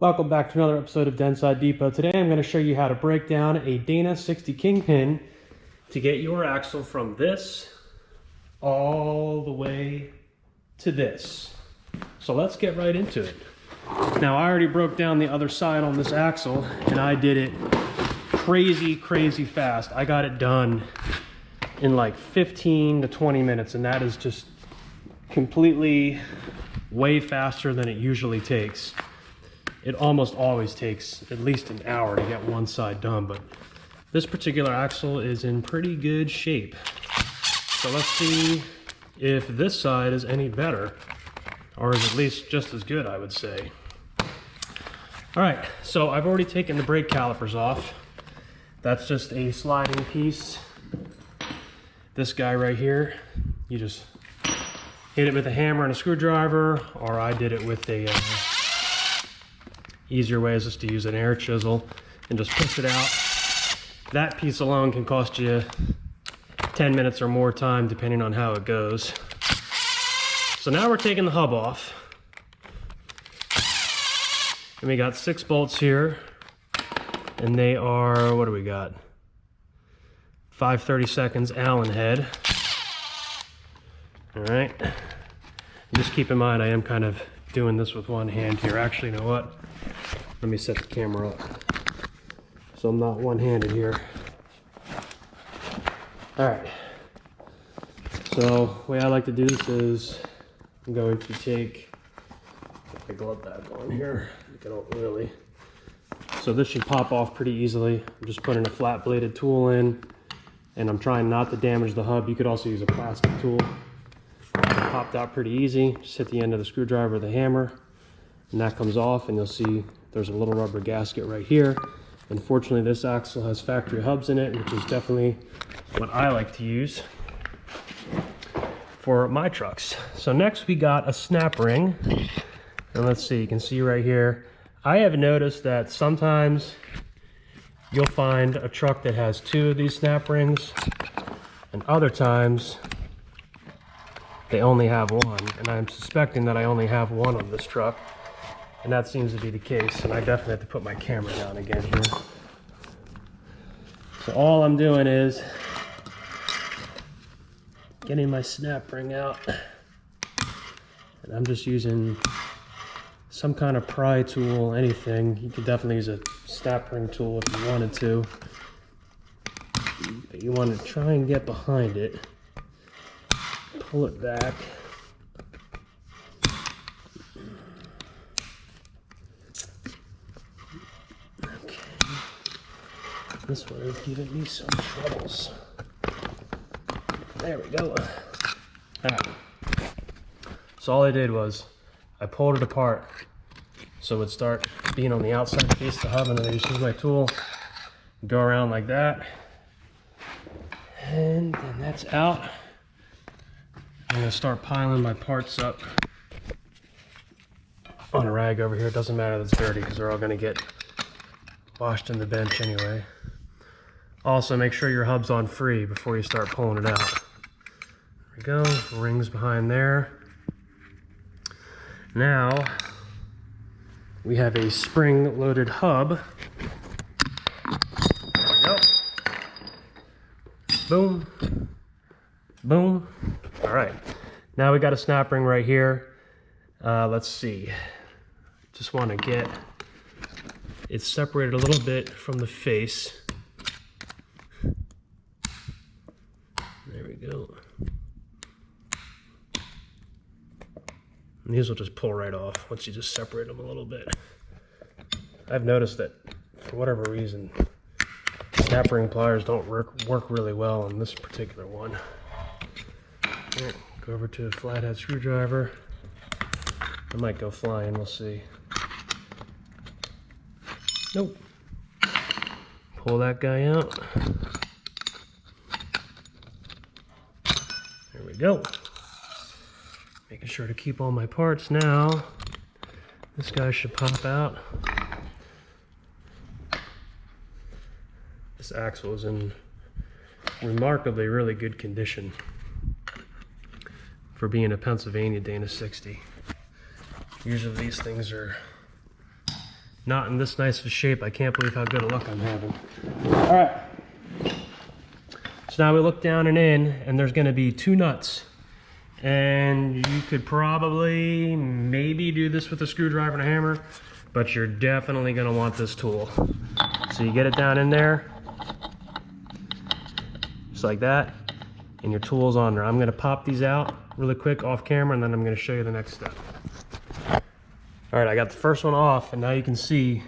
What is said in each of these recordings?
Welcome back to another episode of Dentside Depot. Today I'm going to show you how to break down a Dana 60 Kingpin to get your axle from this all the way to this. So let's get right into it. Now I already broke down the other side on this axle and I did it crazy fast. I got it done in like 15 to 20 minutes, and that is just completely way faster than it usually takes. It almost always takes at least an hour to get one side done, but this particular axle is in pretty good shape. So let's see if this side is any better, or is at least just as good, I would say. All right, so I've already taken the brake calipers off. That's just a sliding piece. This guy right here, you just hit it with a hammer and a screwdriver, or I did it with a easier way is just to use an air chisel and just push it out. That piece alone can cost you 10 minutes or more time depending on how it goes. So now we're taking the hub off. And we got 6 bolts here. And they are, what do we got? 5/32 Allen head. All right. And just keep in mind, I am kind of doing this with one hand here. Actually, you know what? Let me set the camera up so I'm not one-handed here. All right. So the way I like to do this is I'm going to take my glove bag on here. I don't really. So this should pop off pretty easily. I'm just putting a flat bladed tool in, and I'm trying not to damage the hub. You could also use a plastic tool. It popped out pretty easy. Just hit the end of the screwdriver with a hammer, and that comes off, and you'll see there's a little rubber gasket right here. Unfortunately, this axle has factory hubs in it, which is definitely what I like to use for my trucks. So next we got a snap ring. And let's see, you can see right here, I have noticed that sometimes you'll find a truck that has 2 of these snap rings, and other times they only have 1. And I'm suspecting that I only have 1 on this truck. And that seems to be the case, and I definitely have to put my camera down again here. So all I'm doing is getting my snap ring out, and I'm just using some kind of pry tool, anything. You could definitely use a snap ring tool if you wanted to, but you want to try and get behind it, pull it back. This one is giving me some troubles. There we go. All right. So all I did was I pulled it apart so it would start being on the outside piece of the hub, and then I just use my tool, go around like that, and then that's out. I'm gonna start piling my parts up on a rag over here. It doesn't matter that it's dirty because they're all gonna get washed in the bench anyway. Also, make sure your hub's on free before you start pulling it out. There we go, rings behind there. Now, we have a spring-loaded hub. There we go. Boom, boom. All right, now we got a snap ring right here. Let's see, just want to get it separated a little bit from the face. There we go. And these will just pull right off once you just separate them a little bit. I've noticed that for whatever reason, snap ring pliers don't work really well on this particular one. Right, go over to a flathead screwdriver. I might go flying, we'll see. Nope. Pull that guy out. There we go. Making sure to keep all my parts now. This guy should pop out. This axle is in remarkably really good condition for being a Pennsylvania Dana 60. Usually these things are not in this nice of a shape. I can't believe how good a look I'm having. All right. So now we look down and in, and there's going to be 2 nuts. And you could probably maybe do this with a screwdriver and a hammer, but you're definitely going to want this tool. So you get it down in there, just like that, and your tool's on there. I'm going to pop these out really quick off camera, and then I'm going to show you the next step. All right, I got the first one off, and now you can see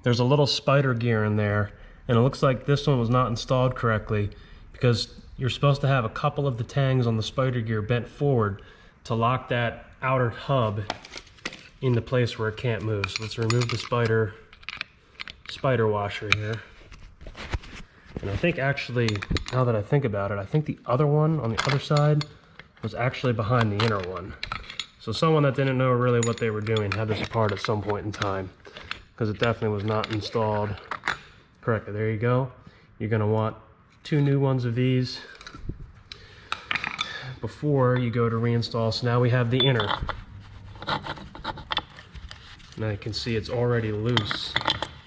there's a little spider gear in there, and it looks like this one was not installed correctly, because you're supposed to have a couple of the tangs on the spider gear bent forward to lock that outer hub into place where it can't move. So let's remove the spider washer here. And I think actually, now that I think about it, I think the other one on the other side was actually behind the inner one. So someone that didn't know really what they were doing had this apart at some point in time, because it definitely was not installed correctly. There you go. You're going to want 2 new ones of these before you go to reinstall. So now we have the inner. Now you can see it's already loose.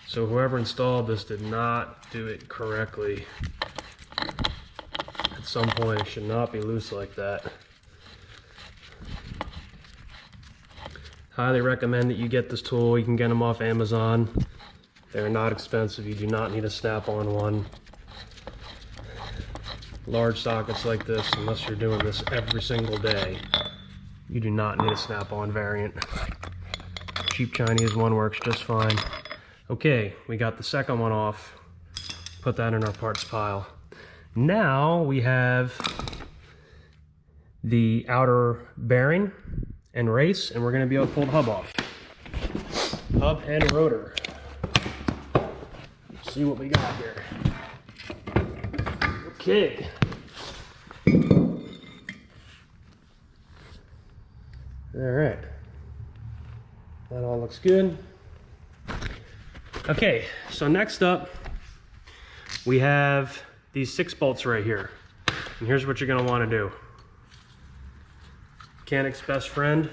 So whoever installed this did not do it correctly. At some point it should not be loose like that. Highly recommend that you get this tool. You can get them off Amazon. They're not expensive. You do not need a snap-on one. Large sockets like this, unless you're doing this every single day, you do not need a snap-on variant. Cheap Chinese one works just fine. Okay, we got the second one off. Put that in our parts pile. Now we have the outer bearing and race, and we're going to be able to pull the hub off. Hub and rotor. Let's see what we got here. Okay. All right. That all looks good. Okay, so next up, we have these 6 bolts right here. And here's what you're gonna wanna do. Mechanic's best friend,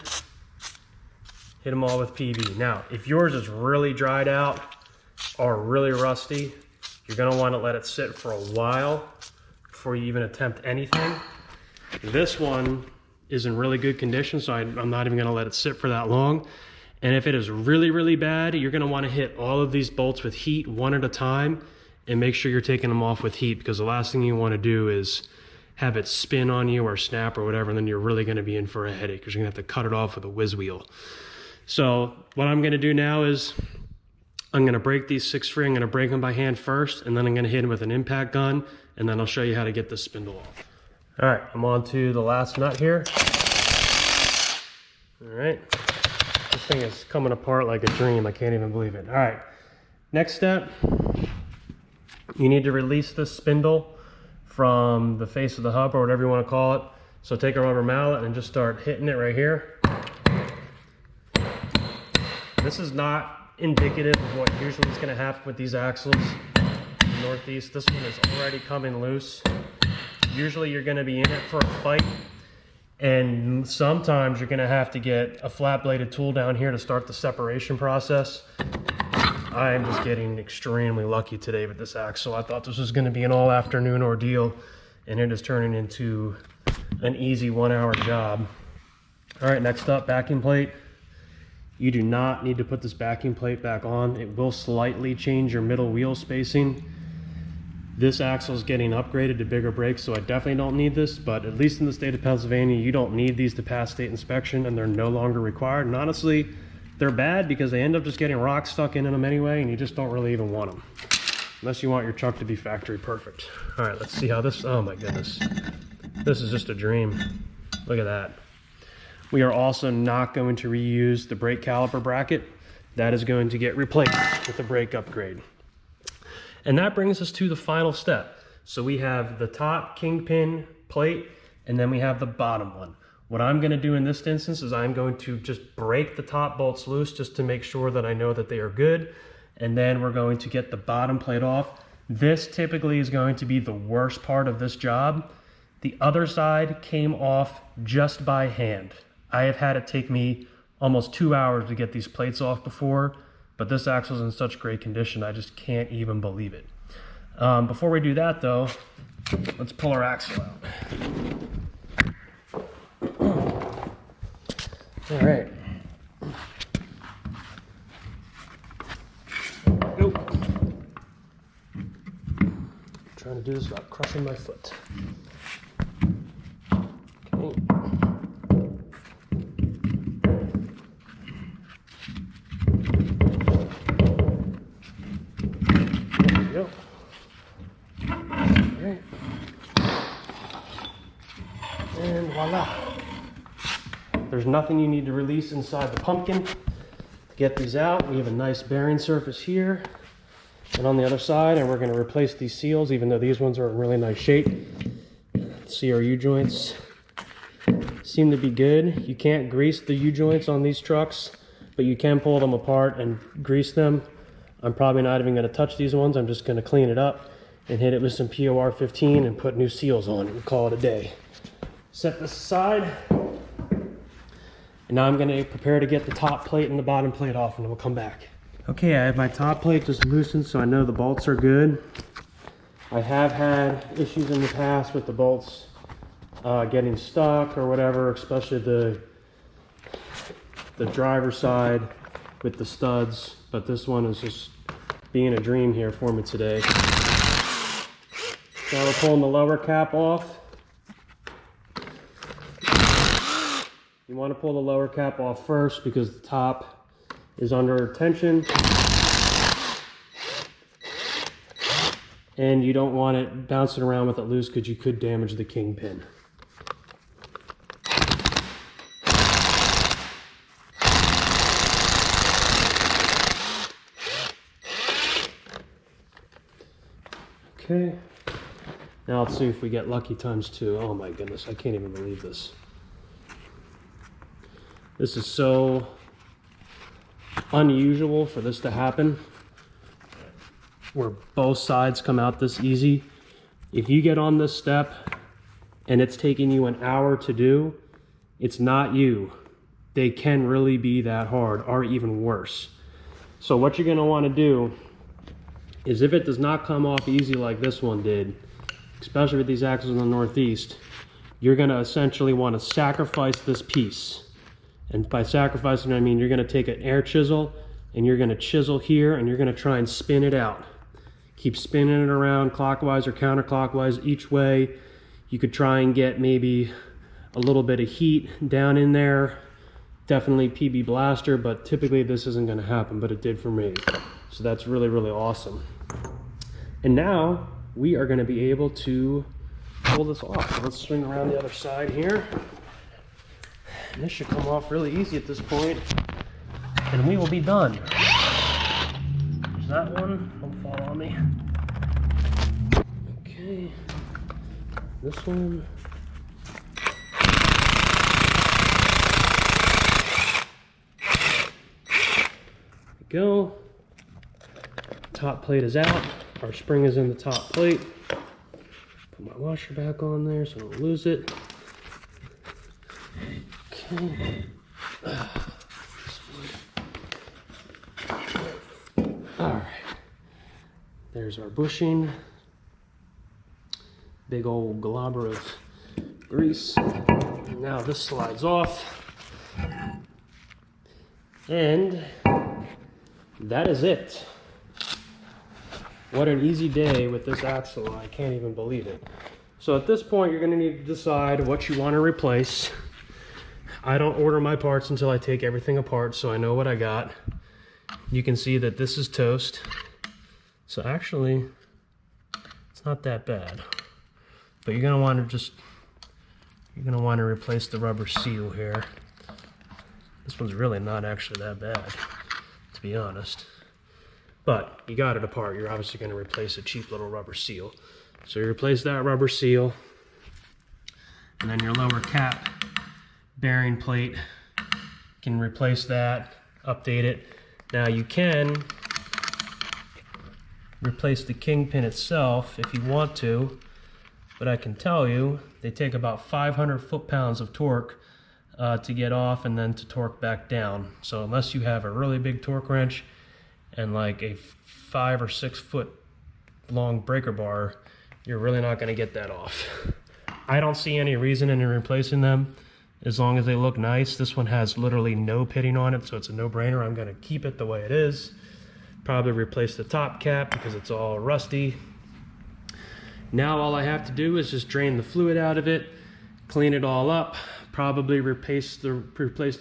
hit them all with PB. Now, if yours is really dried out or really rusty, you're gonna wanna let it sit for a while before you even attempt anything. This one is in really good condition, so I'm not even gonna let it sit for that long. And if it is really, really bad, you're gonna wanna hit all of these bolts with heat one at a time and make sure you're taking them off with heat, because the last thing you wanna do is have it spin on you or snap or whatever, and then you're really gonna be in for a headache because you're gonna have to cut it off with a whiz wheel. So what I'm gonna do now is I'm gonna break these 6 free. I'm gonna break them by hand first, and then I'm gonna hit them with an impact gun, and then I'll show you how to get this spindle off. All right, I'm on to the last nut here. All right, this thing is coming apart like a dream. I can't even believe it. All right, next step, you need to release this spindle from the face of the hub or whatever you want to call it. So take a rubber mallet and just start hitting it right here. This is not indicative of what usually is going to happen with these axles. Northeast, this one is already coming loose. Usually you're going to be in it for a fight, and sometimes you're going to have to get a flat bladed tool down here to start the separation process. I am just getting extremely lucky today with this axle. I thought this was going to be an all afternoon ordeal, and it is turning into an easy 1-hour job. All right, next up, backing plate. You do not need to put this backing plate back on. It will slightly change your middle wheel spacing. This axle is getting upgraded to bigger brakes, so I definitely don't need this, but at least in the state of Pennsylvania, you don't need these to pass state inspection, and they're no longer required. And honestly, they're bad because they end up just getting rocks stuck in them anyway, and you just don't really even want them. Unless you want your truck to be factory perfect. All right, let's see how this, oh my goodness. This is just a dream. Look at that. We are also not going to reuse the brake caliper bracket. That is going to get replaced with a brake upgrade. And that brings us to the final step. So we have the top Kingpin plate, and then we have the bottom one. What I'm going to do in this instance is I'm going to just break the top bolts loose just to make sure that I know that they are good. And then we're going to get the bottom plate off. This typically is going to be the worst part of this job. The other side came off just by hand. I have had it take me almost 2 hours to get these plates off before, but this axle's in such great condition, I just can't even believe it. Before we do that though, let's pull our axle out. All right. Go. Trying to do this without crushing my foot. Okay. There we go. All right. And voila. There's nothing you need to release inside the pumpkin. To get these out, we have a nice bearing surface here and on the other side, and we're going to replace these seals, even though these ones are in really nice shape. See, our U-joints seem to be good. You can't grease the U-joints on these trucks, but you can pull them apart and grease them. I'm probably not even going to touch these ones. I'm just going to clean it up and hit it with some POR 15 and put new seals on it and call it a day. Set this aside. And now I'm gonna prepare to get the top plate and the bottom plate off, and then we'll come back. Okay, I have my top plate just loosened, so I know the bolts are good. I have had issues in the past with the bolts getting stuck or whatever, especially the driver's side with the studs, but this one is just being a dream here for me today. Now we're pulling the lower cap off. You want to pull the lower cap off first because the top is under tension. And you don't want it bouncing around with it loose because you could damage the Kingpin. Okay. Now let's see if we get lucky times 2. Oh my goodness, I can't even believe this. This is so unusual for this to happen, where both sides come out this easy. If you get on this step and it's taking you an hour to do, it's not you. They can really be that hard or even worse. So what you're gonna wanna do is, if it does not come off easy like this one did, especially with these axles in the Northeast, you're gonna essentially wanna sacrifice this piece. And by sacrificing, I mean you're gonna take an air chisel and you're gonna chisel here and you're gonna try and spin it out. Keep spinning it around clockwise or counterclockwise each way. You could try and get maybe a little bit of heat down in there. Definitely PB blaster, but typically this isn't gonna happen, but it did for me. So that's really, really awesome. And now we are gonna be able to pull this off. So let's swing around the other side here. And this should come off really easy at this point, and we will be done. There's that one, don't fall on me. Okay, this one. There we go. Top plate is out. Our spring is in the top plate. Put my washer back on there so I don't lose it. Okay. Alright. There's our bushing. Big old globber of grease. Now this slides off. And that is it. What an easy day with this axle. I can't even believe it. So at this point, you're going to need to decide what you want to replace. I don't order my parts until I take everything apart, so I know what I got. You can see that this is toast. So actually, it's not that bad. But you're going to want to replace the rubber seal here. This one's really not actually that bad, to be honest. But you got it apart, you're obviously going to replace a cheap little rubber seal. So you replace that rubber seal, and then your lower cap bearing plate, can replace that, update it. Now you can replace the Kingpin itself if you want to, but I can tell you they take about 500 foot-pounds of torque to get off and then to torque back down. So unless you have a really big torque wrench, and like a 5 or 6 foot long breaker bar, you're really not going to get that off. I don't see any reason in replacing them as long as they look nice. This one has literally no pitting on it, so it's a no-brainer. I'm going to keep it the way it is. Probably replace the top cap because it's all rusty. Now all I have to do is just drain the fluid out of it, clean it all up, probably replace the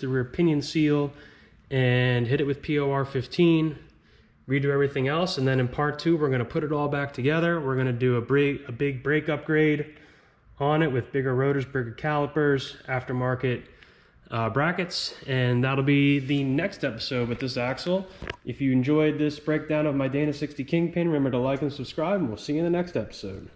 rear pinion seal, and hit it with POR 15, redo everything else, and then in part 2 we're going to put it all back together. We're going to do a big brake upgrade on it with bigger rotors, bigger calipers, aftermarket brackets, and that'll be the next episode with this axle. If you enjoyed this breakdown of my Dana 60 Kingpin, remember to like and subscribe, and we'll see you in the next episode.